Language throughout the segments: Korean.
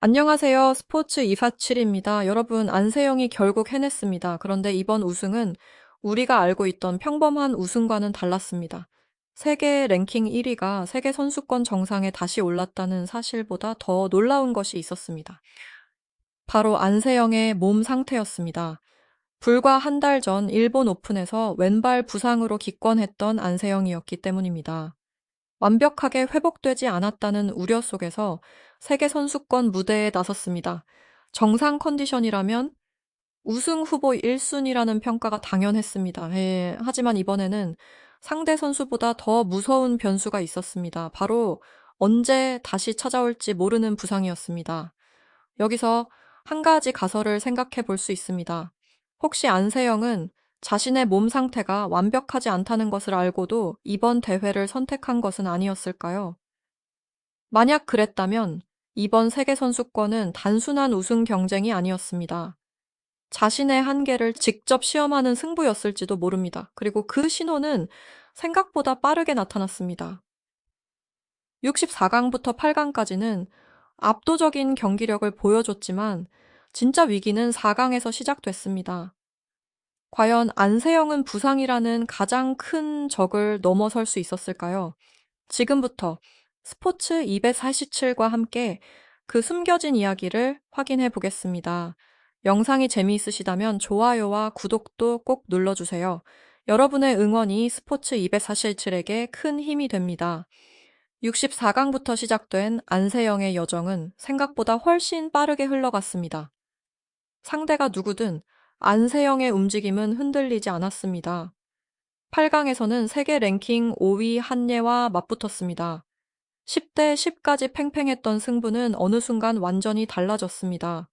안녕하세요. 스포츠 247입니다. 여러분, 안세영이 결국 해냈습니다. 그런데 이번 우승은 우리가 알고 있던 평범한 우승과는 달랐습니다. 세계 랭킹 1위가 세계 선수권 정상에 다시 올랐다는 사실보다 더 놀라운 것이 있었습니다. 바로 안세영의 몸 상태였습니다. 불과 한 달 전 일본 오픈에서 왼발 부상으로 기권했던 안세영이었기 때문입니다. 완벽하게 회복되지 않았다는 우려 속에서 세계 선수권 무대에 나섰습니다. 정상 컨디션이라면 우승 후보 1순위라는 평가가 당연했습니다. 예, 하지만 이번에는 상대 선수보다 더 무서운 변수가 있었습니다. 바로 언제 다시 찾아올지 모르는 부상이었습니다. 여기서 한 가지 가설을 생각해 볼 수 있습니다. 혹시 안세영은 자신의 몸 상태가 완벽하지 않다는 것을 알고도 이번 대회를 선택한 것은 아니었을까요? 만약 그랬다면 이번 세계선수권은 단순한 우승 경쟁이 아니었습니다. 자신의 한계를 직접 시험하는 승부였을지도 모릅니다. 그리고 그 신호는 생각보다 빠르게 나타났습니다. 64강부터 8강까지는 압도적인 경기력을 보여줬지만 진짜 위기는 4강에서 시작됐습니다. 과연 안세영은 부상이라는 가장 큰 적을 넘어설 수 있었을까요? 지금부터 스포츠 247과 함께 그 숨겨진 이야기를 확인해 보겠습니다. 영상이 재미있으시다면 좋아요와 구독도 꼭 눌러주세요. 여러분의 응원이 스포츠 247에게 큰 힘이 됩니다. 64강부터 시작된 안세영의 여정은 생각보다 훨씬 빠르게 흘러갔습니다. 상대가 누구든 안세영의 움직임은 흔들리지 않았습니다. 8강에서는 세계 랭킹 5위 한예와 맞붙었습니다. 10대 10까지 팽팽했던 승부는 어느 순간 완전히 달라졌습니다.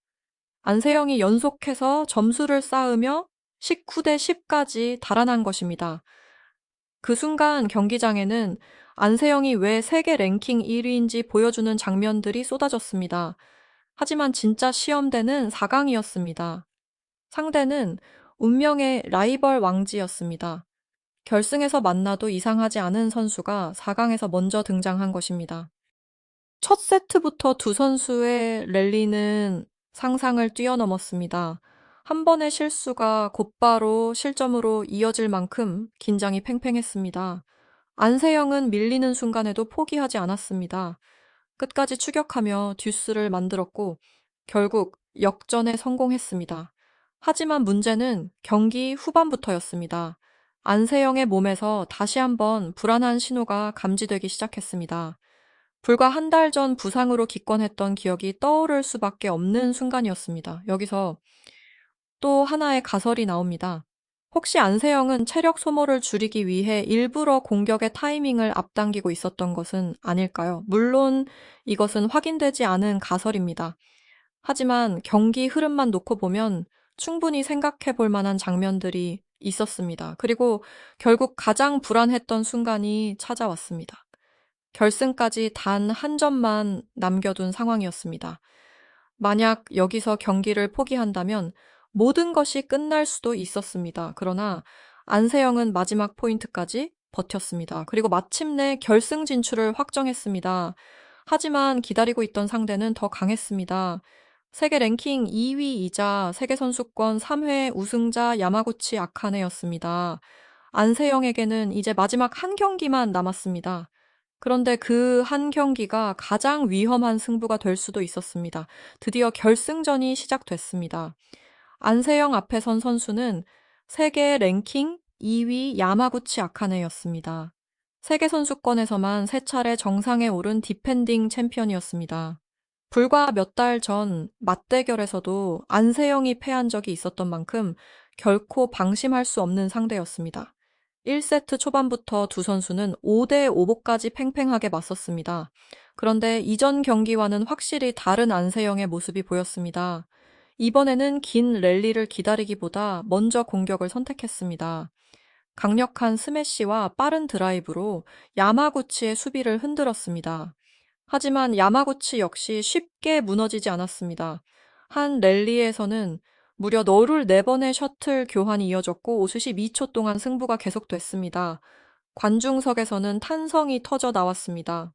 안세영이 연속해서 점수를 쌓으며 19대 10까지 달아난 것입니다. 그 순간 경기장에는 안세영이 왜 세계 랭킹 1위인지 보여주는 장면들이 쏟아졌습니다. 하지만 진짜 시험대는 4강이었습니다. 상대는 운명의 라이벌 왕지였습니다. 결승에서 만나도 이상하지 않은 선수가 4강에서 먼저 등장한 것입니다. 첫 세트부터 두 선수의 랠리는 상상을 뛰어넘었습니다. 한 번의 실수가 곧바로 실점으로 이어질 만큼 긴장이 팽팽했습니다. 안세영은 밀리는 순간에도 포기하지 않았습니다. 끝까지 추격하며 듀스를 만들었고 결국 역전에 성공했습니다. 하지만 문제는 경기 후반부터였습니다. 안세영의 몸에서 다시 한번 불안한 신호가 감지되기 시작했습니다. 불과 한 달 전 부상으로 기권했던 기억이 떠오를 수밖에 없는 순간이었습니다. 여기서 또 하나의 가설이 나옵니다. 혹시 안세영은 체력 소모를 줄이기 위해 일부러 공격의 타이밍을 앞당기고 있었던 것은 아닐까요? 물론 이것은 확인되지 않은 가설입니다. 하지만 경기 흐름만 놓고 보면 충분히 생각해 볼 만한 장면들이 있었습니다. 그리고 결국 가장 불안했던 순간이 찾아왔습니다. 결승까지 단 한 점만 남겨둔 상황이었습니다. 만약 여기서 경기를 포기한다면 모든 것이 끝날 수도 있었습니다. 그러나 안세영은 마지막 포인트까지 버텼습니다. 그리고 마침내 결승 진출을 확정했습니다. 하지만 기다리고 있던 상대는 더 강했습니다. 세계 랭킹 2위이자 세계선수권 3회 우승자 야마구치 아카네였습니다. 안세영에게는 이제 마지막 한 경기만 남았습니다. 그런데 그 한 경기가 가장 위험한 승부가 될 수도 있었습니다. 드디어 결승전이 시작됐습니다. 안세영 앞에 선 선수는 세계 랭킹 2위 야마구치 아카네였습니다. 세계선수권에서만 3차례 정상에 오른 디펜딩 챔피언이었습니다. 불과 몇 달 전 맞대결에서도 안세영이 패한 적이 있었던 만큼 결코 방심할 수 없는 상대였습니다. 1세트 초반부터 두 선수는 5대 5보까지 팽팽하게 맞섰습니다. 그런데 이전 경기와는 확실히 다른 안세영의 모습이 보였습니다. 이번에는 긴 랠리를 기다리기보다 먼저 공격을 선택했습니다. 강력한 스매시와 빠른 드라이브로 야마구치의 수비를 흔들었습니다. 하지만 야마구치 역시 쉽게 무너지지 않았습니다. 한 랠리에서는 무려 너울 4번의 셔틀 교환이 이어졌고 52초 동안 승부가 계속됐습니다. 관중석에서는 탄성이 터져 나왔습니다.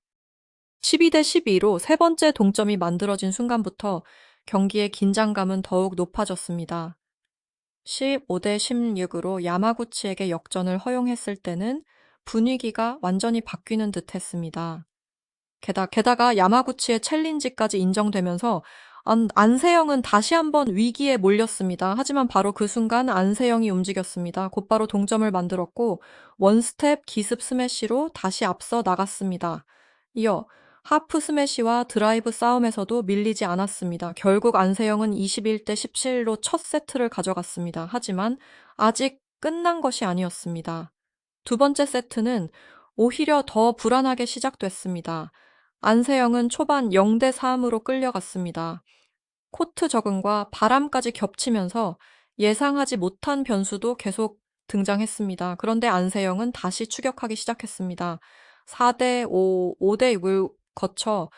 12대 12로 세 번째 동점이 만들어진 순간부터 경기의 긴장감은 더욱 높아졌습니다. 15대 16으로 야마구치에게 역전을 허용했을 때는 분위기가 완전히 바뀌는 듯 했습니다. 게다가 야마구치의 챌린지까지 인정되면서 안세영은 다시 한번 위기에 몰렸습니다. 하지만 바로 그 순간 안세영이 움직였습니다. 곧바로 동점을 만들었고 원스텝 기습 스매시로 다시 앞서 나갔습니다. 이어 하프 스매시와 드라이브 싸움에서도 밀리지 않았습니다. 결국 안세영은 21대 17로 첫 세트를 가져갔습니다. 하지만 아직 끝난 것이 아니었습니다. 두 번째 세트는 오히려 더 불안하게 시작됐습니다. 안세영은 초반 0대 3으로 끌려갔습니다. 코트 적응과 바람까지 겹치면서 예상하지 못한 변수도 계속 등장했습니다. 그런데 안세영은 다시 추격하기 시작했습니다. 4대 5, 5대 6을 거쳐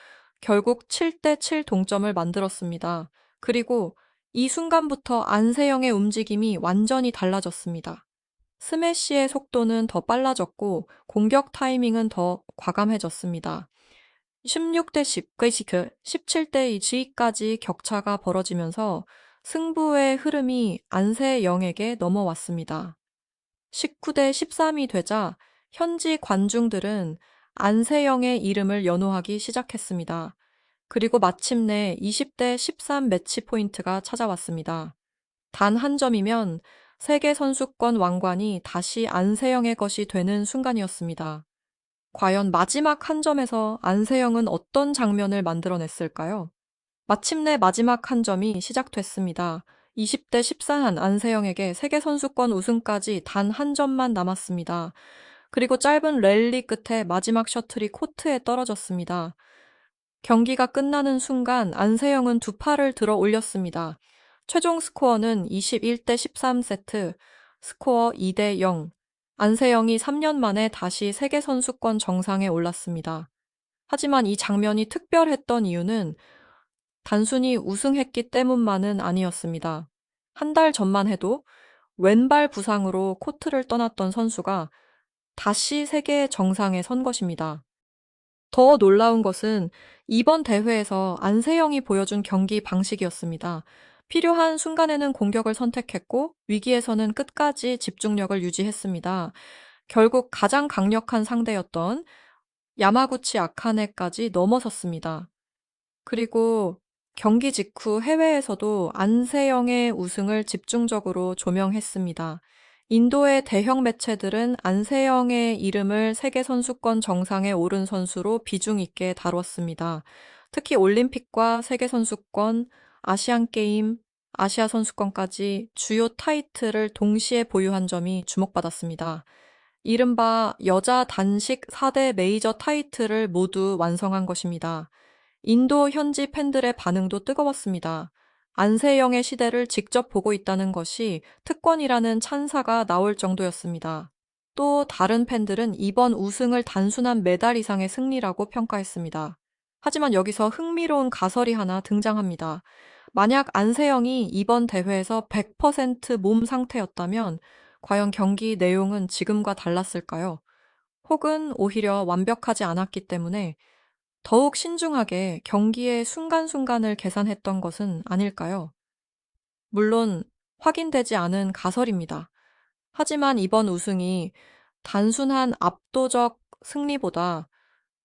결국 7대 7 동점을 만들었습니다. 그리고 이 순간부터 안세영의 움직임이 완전히 달라졌습니다. 스매시의 속도는 더 빨라졌고 공격 타이밍은 더 과감해졌습니다. 16대 10, 17대 2까지 격차가 벌어지면서 승부의 흐름이 안세영에게 넘어왔습니다. 19대 13이 되자 현지 관중들은 안세영의 이름을 연호하기 시작했습니다. 그리고 마침내 20대 13 매치 포인트가 찾아왔습니다. 단 한 점이면 세계선수권 왕관이 다시 안세영의 것이 되는 순간이었습니다. 과연 마지막 한 점에서 안세영은 어떤 장면을 만들어냈을까요? 마침내 마지막 한 점이 시작됐습니다. 20대 14한 안세영에게 세계선수권 우승까지 단 한 점만 남았습니다. 그리고 짧은 랠리 끝에 마지막 셔틀이 코트에 떨어졌습니다. 경기가 끝나는 순간 안세영은 두 팔을 들어 올렸습니다. 최종 스코어는 21대 13세트, 스코어 2대 0. 안세영이 3년 만에 다시 세계선수권 정상에 올랐습니다. 하지만 이 장면이 특별했던 이유는 단순히 우승했기 때문만은 아니었습니다. 한 달 전만 해도 왼발 부상으로 코트를 떠났던 선수가 다시 세계 정상에 선 것입니다. 더 놀라운 것은 이번 대회에서 안세영이 보여준 경기 방식이었습니다. 필요한 순간에는 공격을 선택했고 위기에서는 끝까지 집중력을 유지했습니다. 결국 가장 강력한 상대였던 야마구치 아카네까지 넘어섰습니다. 그리고 경기 직후 해외에서도 안세영의 우승을 집중적으로 조명했습니다. 인도의 대형 매체들은 안세영의 이름을 세계선수권 정상에 오른 선수로 비중 있게 다뤘습니다. 특히 올림픽과 세계선수권, 아시안게임, 아시아선수권까지 주요 타이틀을 동시에 보유한 점이 주목받았습니다. 이른바 여자 단식 4대 메이저 타이틀을 모두 완성한 것입니다. 인도 현지 팬들의 반응도 뜨거웠습니다. 안세영의 시대를 직접 보고 있다는 것이 특권이라는 찬사가 나올 정도였습니다. 또 다른 팬들은 이번 우승을 단순한 메달 이상의 승리라고 평가했습니다. 하지만 여기서 흥미로운 가설이 하나 등장합니다. 만약 안세영이 이번 대회에서 100% 몸 상태였다면 과연 경기 내용은 지금과 달랐을까요? 혹은 오히려 완벽하지 않았기 때문에 더욱 신중하게 경기의 순간순간을 계산했던 것은 아닐까요? 물론 확인되지 않은 가설입니다. 하지만 이번 우승이 단순한 압도적 승리보다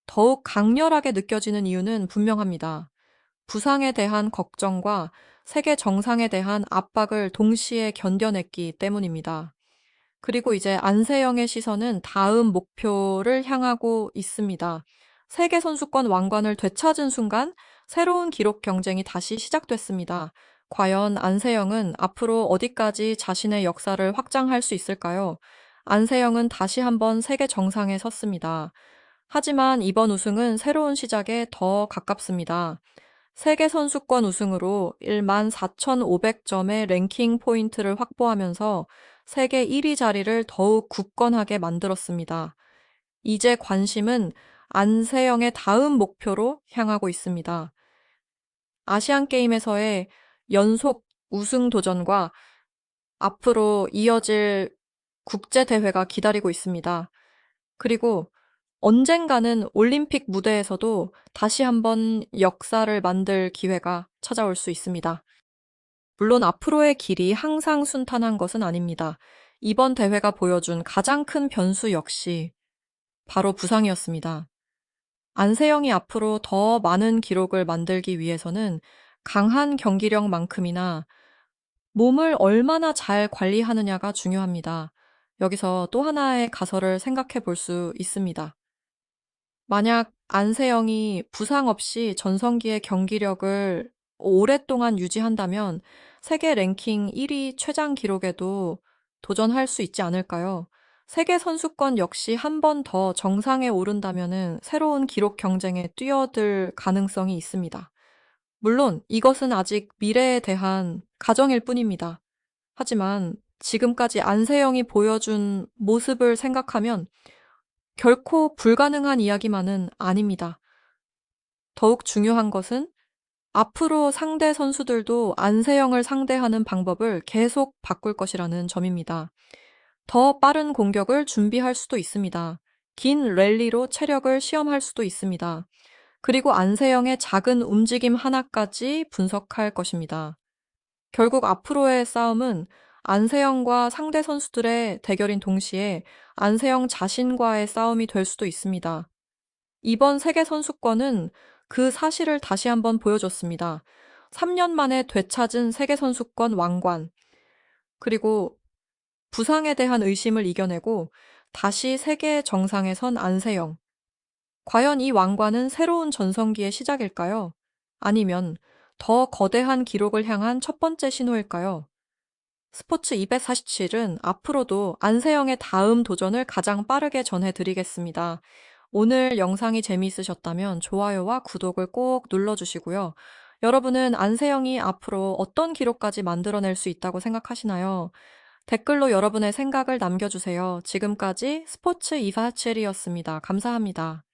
더욱 강렬하게 느껴지는 이유는 분명합니다. 부상에 대한 걱정과 세계 정상에 대한 압박을 동시에 견뎌냈기 때문입니다. 그리고 이제 안세영의 시선은 다음 목표를 향하고 있습니다. 세계선수권 왕관을 되찾은 순간 새로운 기록 경쟁이 다시 시작됐습니다. 과연 안세영은 앞으로 어디까지 자신의 역사를 확장할 수 있을까요? 안세영은 다시 한번 세계 정상에 섰습니다. 하지만 이번 우승은 새로운 시작에 더 가깝습니다. 세계선수권 우승으로 14,500점의 랭킹 포인트를 확보하면서 세계 1위 자리를 더욱 굳건하게 만들었습니다. 이제 관심은 안세영의 다음 목표로 향하고 있습니다. 아시안게임에서의 연속 우승 도전과 앞으로 이어질 국제대회가 기다리고 있습니다. 그리고 언젠가는 올림픽 무대에서도 다시 한번 역사를 만들 기회가 찾아올 수 있습니다. 물론 앞으로의 길이 항상 순탄한 것은 아닙니다. 이번 대회가 보여준 가장 큰 변수 역시 바로 부상이었습니다. 안세영이 앞으로 더 많은 기록을 만들기 위해서는 강한 경기력만큼이나 몸을 얼마나 잘 관리하느냐가 중요합니다. 여기서 또 하나의 가설을 생각해 볼 수 있습니다. 만약 안세영이 부상 없이 전성기의 경기력을 오랫동안 유지한다면 세계 랭킹 1위 최장 기록에도 도전할 수 있지 않을까요? 세계 선수권 역시 한 번 더 정상에 오른다면은 새로운 기록 경쟁에 뛰어들 가능성이 있습니다. 물론 이것은 아직 미래에 대한 가정일 뿐입니다. 하지만 지금까지 안세영이 보여준 모습을 생각하면 결코 불가능한 이야기만은 아닙니다. 더욱 중요한 것은 앞으로 상대 선수들도 안세영을 상대하는 방법을 계속 바꿀 것이라는 점입니다. 더 빠른 공격을 준비할 수도 있습니다. 긴 랠리로 체력을 시험할 수도 있습니다. 그리고 안세영의 작은 움직임 하나까지 분석할 것입니다. 결국 앞으로의 싸움은 안세영과 상대 선수들의 대결인 동시에 안세영 자신과의 싸움이 될 수도 있습니다. 이번 세계선수권은 그 사실을 다시 한번 보여줬습니다. 3년 만에 되찾은 세계선수권 왕관, 그리고 부상에 대한 의심을 이겨내고 다시 세계 정상에 선 안세영. 과연 이 왕관은 새로운 전성기의 시작일까요? 아니면 더 거대한 기록을 향한 첫 번째 신호일까요? 스포츠 247은 앞으로도 안세영의 다음 도전을 가장 빠르게 전해드리겠습니다. 오늘 영상이 재미있으셨다면 좋아요와 구독을 꼭 눌러주시고요. 여러분은 안세영이 앞으로 어떤 기록까지 만들어낼 수 있다고 생각하시나요? 댓글로 여러분의 생각을 남겨주세요. 지금까지 스포츠 247이었습니다. 감사합니다.